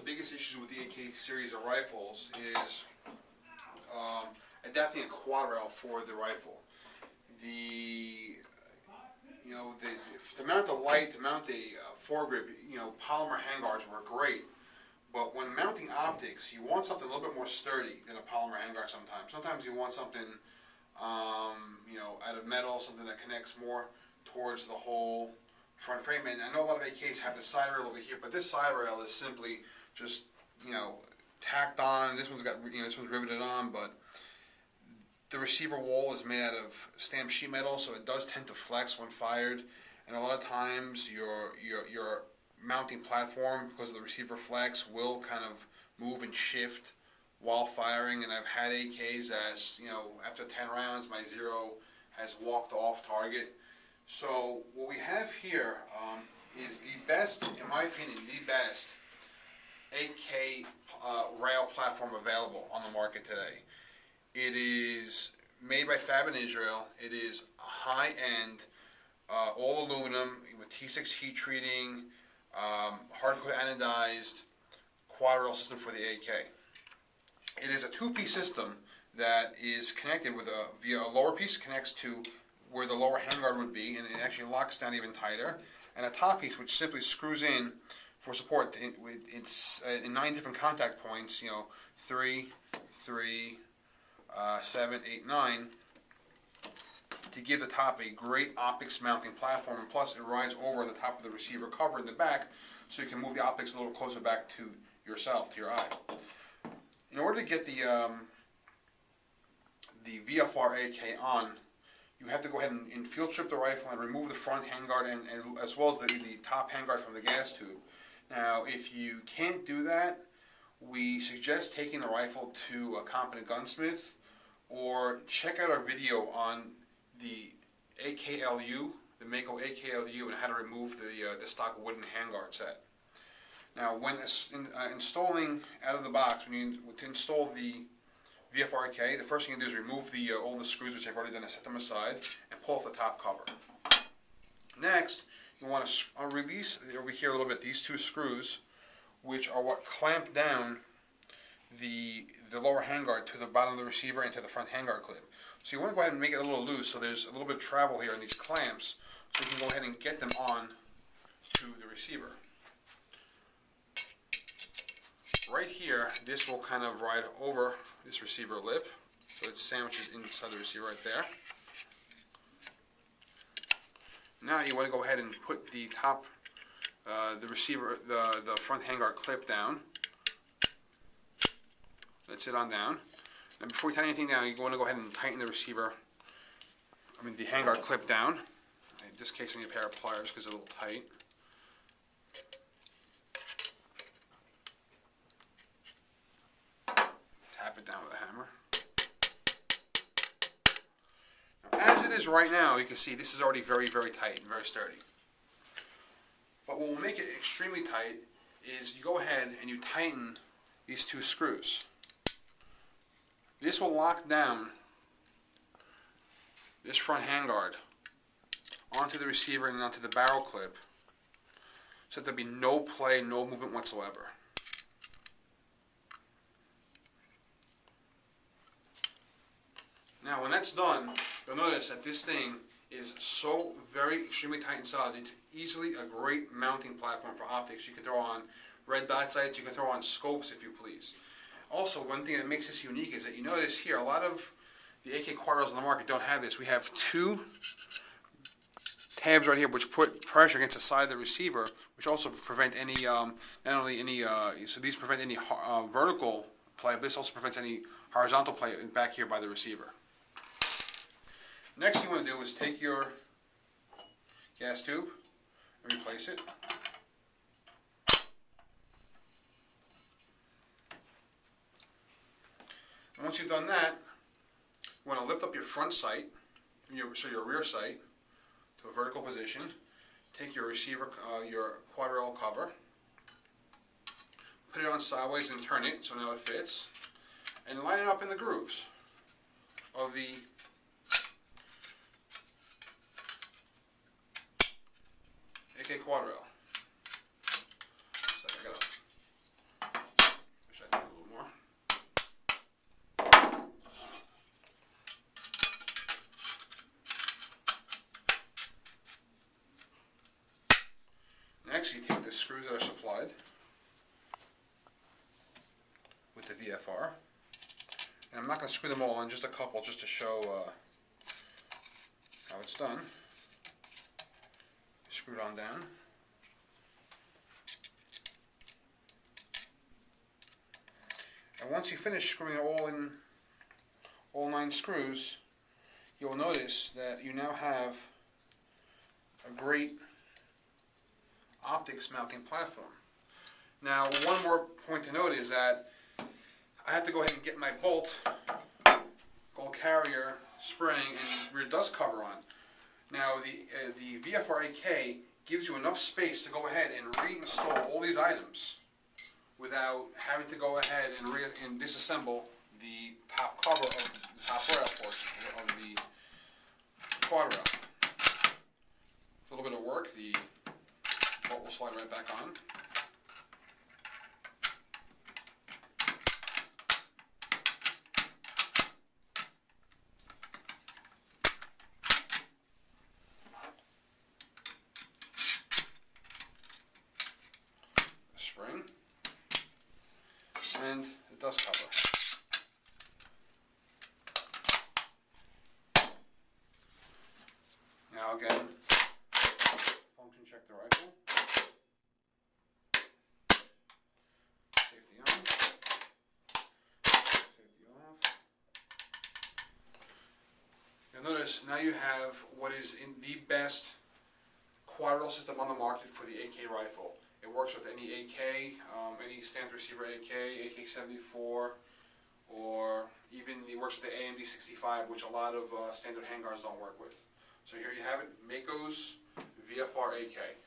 biggest issues with the AK series of rifles is adapting a quad rail for the rifle. To mount the light, to mount the foregrip, polymer handguards were great. But when mounting optics, you want something a little bit more sturdy than a polymer handguard sometimes. Sometimes you want something, out of metal, something that connects more towards the whole front frame. And I know a lot of AKs have the side rail over here, but this side rail is simply just, tacked on. This one's got, this one's riveted on, but the receiver wall is made out of stamped sheet metal, so it does tend to flex when fired. And a lot of times your mounting platform, because of the receiver flex, will kind of move and shift while firing. And I've had AKs as, after 10 rounds, my zero has walked off target. So what we have here is the best, in my opinion, the best AK rail platform available on the market today. It is made by Fab in Israel. It is high-end, all aluminum with T6 heat treating, hard-coat anodized quad rail system for the AK. It is a two-piece system that is connected with via a lower piece connects to where the lower handguard would be, and it actually locks down even tighter, and a top piece which simply screws in for support. It's in 9 different contact points, 3, 3, 7, 8, 9, to give the top a great optics mounting platform, and plus it rides over the top of the receiver cover in the back, so you can move the optics a little closer back to yourself, to your eye. In order to get the VFR-AK on, you have to go ahead and field strip the rifle and remove the front handguard and as well as the top handguard from the gas tube. Now, if you can't do that, we suggest taking the rifle to a competent gunsmith, or check out our video on the AKLU, the Mako AKLU, and how to remove the stock wooden handguard set. Now, when installing out of the box, to install the VFR-AK, the first thing you do is remove all the screws, which I've already done, and set them aside, and pull off the top cover. Next, you want to release over here a little bit these 2 screws, which are what clamp down the lower handguard to the bottom of the receiver and to the front handguard clip. So you want to go ahead and make it a little loose, so there's a little bit of travel here in these clamps, so you can go ahead and get them on to the receiver. Right here, this will kind of ride over this receiver lip, so it sandwiches inside the receiver right there. Now you want to go ahead and put the top, the front handguard clip down. Let it on down. Now before you tighten anything down, you want to go ahead and tighten the the handguard clip down. In this case, I need a pair of pliers because it's a little tight. Tap it down with a hammer. Now, as it is right now, you can see this is already very, very tight and very sturdy. But what will make it extremely tight is you go ahead and you tighten these 2 screws. This will lock down this front handguard onto the receiver and onto the barrel clip, so that there'll be no play, no movement whatsoever. Now when that's done, you'll notice that this thing is so very extremely tight and solid. It's easily a great mounting platform for optics. You can throw on red dot sights, you can throw on scopes if you please. Also, one thing that makes this unique is that you notice here, a lot of the AK quad rails on the market don't have this. We have 2 tabs right here which put pressure against the side of the receiver, which also prevent any, so these prevent any vertical play, but this also prevents any horizontal play back here by the receiver. Next thing you want to do is take your gas tube and replace it. And once you've done that, you want to lift up your front sight, your rear sight, to a vertical position. Take your receiver, your quad rail cover, put it on sideways and turn it so now it fits, and line it up in the grooves of the AK quad rail. So I gotta far. And I'm not going to screw them all in, just a couple, just to show how it's done. Screw it on down. And once you finish screwing it all in, all 9 screws, you'll notice that you now have a great optics mounting platform. Now, one more point to note is that I have to go ahead and get my bolt carrier, spring, and rear dust cover on. Now, the VFR-AK gives you enough space to go ahead and reinstall all these items without having to go ahead and disassemble the top cover of the top rail portion of the quad rail. It's a little bit of work. The bolt will slide right back on. Spring and the dust cover. Now again, function check the rifle. Safety on. Safety off. You'll notice now you have what is in the best quad rail system on the market for the AK rifle. It works with any AK, any standard receiver AK, AK-74, or even it works with the AMD-65, which a lot of standard handguards don't work with. So here you have it, Mako's VFR-AK.